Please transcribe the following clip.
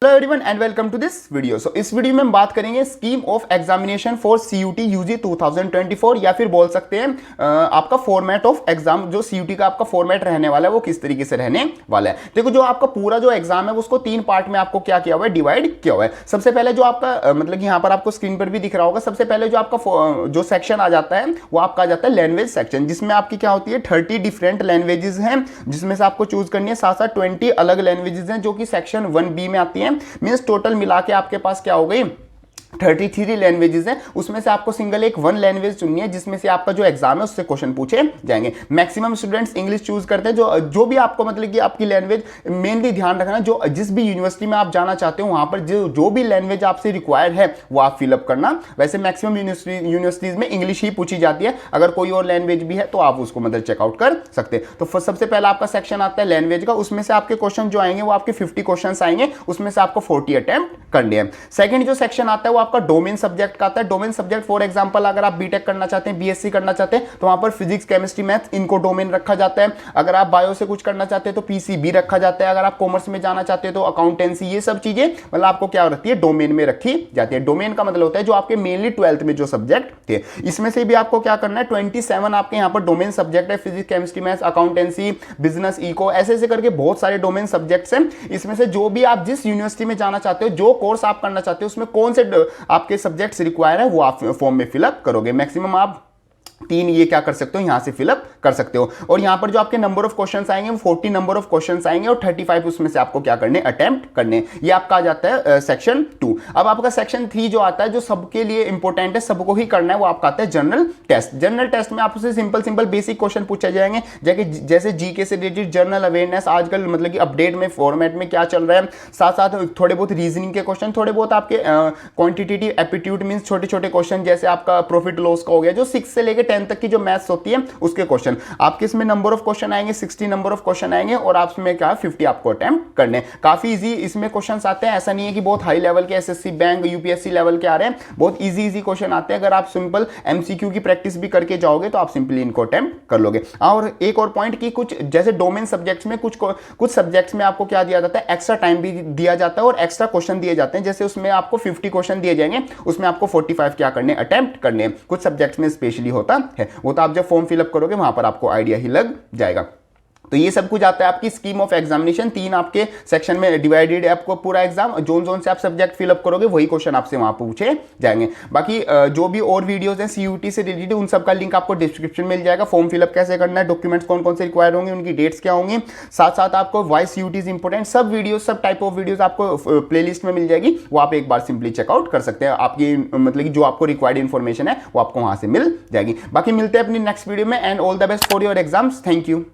Hello everyone and welcome to this video. So इस video में हम बात करेंगे scheme of examination for CUET UG 2024 या फिर बोल सकते हैं आपका फॉर्मेट ऑफ एग्जाम, जो सीयूटी का आपका फॉर्मेट रहने वाला है वो किस तरीके से रहने वाला है। देखो जो आपका पूरा जो एग्जाम है उसको 3 पार्ट में आपको क्या किया हुआ है, डिवाइड किया हुआ है। सबसे पहले जो आपका मतलब यहाँ पर आपको स्क्रीन पर भी दिख रहा होगा, सबसे पहले जो आपका जो सेक्शन आ जाता है वो आपका आ जाता है लैंग्वेज सेक्शन, जिसमें आपकी क्या होती है 30 डिफरेंट लैंग्वेजेस हैं जिसमें से आपको चूज करनी है। साथ साथ 20 अलग लैंग्वेजेस हैं जो कि सेक्शन 1B में आती हैं। मींस टोटल मिला के आपके पास क्या हो गई 33 लैंग्वेजेस हैं। उसमें से आपको सिंगल एक 1 लैंग्वेज चुननी है जिसमें से आपका जो एग्जाम है उससे क्वेश्चन पूछे जाएंगे। मैक्सिमम स्टूडेंट्स इंग्लिश चूज करते हैं। जो भी आपको मतलब कि आपकी लैंग्वेज मेनली ध्यान रखना, जो जिस भी यूनिवर्सिटी में आप जाना चाहते हो वहां पर जो भी लैंग्वेज आपसे रिक्वायर्ड है वो आप फिलअप करना। वैसे मैक्सिमम यूनिवर्सिटीज में इंग्लिश ही पूछी जाती है, अगर कोई और लैंग्वेज भी है तो आप उसको मतलब चेकआउट कर सकते हैं। तो सबसे पहला आपका सेक्शन आता है लैंग्वेज का, उसमें से आपके क्वेश्चन जो आएंगे वो आपके 50 क्वेश्चन आएंगे, उसमें से आपको 40 अटेम्प्ट करने हैं। सेकंड जो सेक्शन आता है वो आपका डोमेन सब्जेक्ट का आता है। डोमेन सब्जेक्ट फॉर एग्जांपल अगर आप बीटेक करना चाहते हैं, बीएससी करना चाहते हैं तो वहां पर फिजिक्स, केमिस्ट्री, मैथ्स इनको डोमेन रखा जाता है। अगर आप बायो से कुछ करना चाहते हैं तो पीसीबी रखा जाता है। अगर आप कॉमर्स में जाना चाहते हैं तो अकाउंटेंसी, ये सब चीजें मतलब आपको क्या रहती है डोमेन में रखी जाती है। डोमेन का मतलब होता है जो आपके मेनली 12th में जो सब्जेक्ट थे, इसमें से भी आपको क्या करना है 27 आपके यहाँ पर डोमेन सब्जेक्ट है। Physics, chemistry, maths, accountancy, business, eco, ऐसे करके बहुत सारे डोमेन सब्जेक्ट्स हैं। इसमें से जो भी आप जिस यूनिवर्सिटी में जाना चाहते हो, जो कोर्स आप करना चाहते हो, उसमें कौन से आपके सब्जेक्ट्स रिक्वायर है वो आप फॉर्म में फिलअप करोगे। मैक्सिमम आप 3 ये क्या कर सकते हो यहां से फिलअप कर सकते हो। और यहां पर जो आपके नंबर ऑफ क्वेश्चंस आएंगे वो 40 नंबर ऑफ क्वेश्चंस आएंगे और 35 उसमें से आपको क्या करने अटेम्प्ट करने। ये आपका आ जाता है सेक्शन 2। अब आपका सेक्शन 3 जो आता है जो सबके लिए इंपॉर्टेंट है, सबको ही करना है, वो आपका आता है जनरल टेस्ट। जनरल टेस्ट में आपसे सिंपल बेसिक क्वेश्चन पूछे जाएंगे, जैसे जीके से रिलेटेड, जनरल अवेयरनेस, आजकल मतलब कि अपडेट में फॉर्मेट में क्या चल रहा है, साथ साथ थोड़े बहुत रीजनिंग के क्वेश्चन, थोड़े बहुत आपके क्वांटिटेटिव एप्टीट्यूड मींस छोटे क्वेश्चन, जैसे आपका प्रॉफिट लॉस का हो गया, जो 6 से लेकर 10 तक की जो मैथ्स होती है उसके क्वेश्चन आपके इसमें नंबर ऑफ क्वेश्चन आएंगे, 60 नंबर ऑफ क्वेश्चन आएंगे और आप इसमें क्या 50 आपको अटेम्प्ट करने। काफी इजी इसमें क्वेश्चंस आते हैं, ऐसा नहीं है कि बहुत हाई लेवल के एसएससी बैंक यूपीएससी लेवल के आ रहे हैं, बहुत इजी क्वेश्चन आते हैं। अगर आप सिंपल एमसीक्यू की प्रैक्टिस भी करके जाओगे तो आप सिंपली इनको अटेम्प्ट कर लोगे। और एक और पॉइंट की कुछ जैसे डोमेन सब्जेक्ट्स में कुछ सब्जेक्ट्स में आपको क्या दिया जाता है, एक्स्ट्रा टाइम भी दिया जाता है और एक्स्ट्रा क्वेश्चन दिए जाते हैं। जैसे उसमें आपको 50 क्वेश्चन दिए जाएंगे, उसमें आपको 45 क्या करने अटेम्प्ट करने। कुछ सब्जेक्ट्स में स्पेशली होता है, वो तो आप जब फॉर्म फिलअप करोगे वहां पर आपको आइडिया ही लग जाएगा। तो ये सब कुछ आता है आपकी स्कीम ऑफ एग्जामिनेशन। 3 आपके सेक्शन में डिवाइडेड है आपको पूरा एग्जाम। जोन से आप सब्जेक्ट फिलअप करोगे वही क्वेश्चन आपसे वहां पूछे जाएंगे। बाकी जो भी और वीडियोस हैं सीयूटी से रिलेटेड उन सब का लिंक आपको डिस्क्रिप्शन मिल जाएगा। फॉर्म फिलअप कैसे करना है, डॉक्यूमेंट्स कौन से रिक्वायर होंगे, उनकी डेट्स क्या होंगी, साथ साथ आपको वाई सीयूटी इज इंपॉर्टेंट, सब वीडियो सब टाइप ऑफ वीडियोस आपको प्लेलिस्ट में मिल जाएगी। वो आप एक बार सिंपली चेकआउट कर सकते हैं। आपकी मतलब कि जो आपको रिक्वायर्ड इन्फॉर्मेशन है वो आपको वहां से मिल जाएगी। बाकी मिलते हैं अपनी नेक्स्ट वीडियो में and all the best for your exams. Thank you.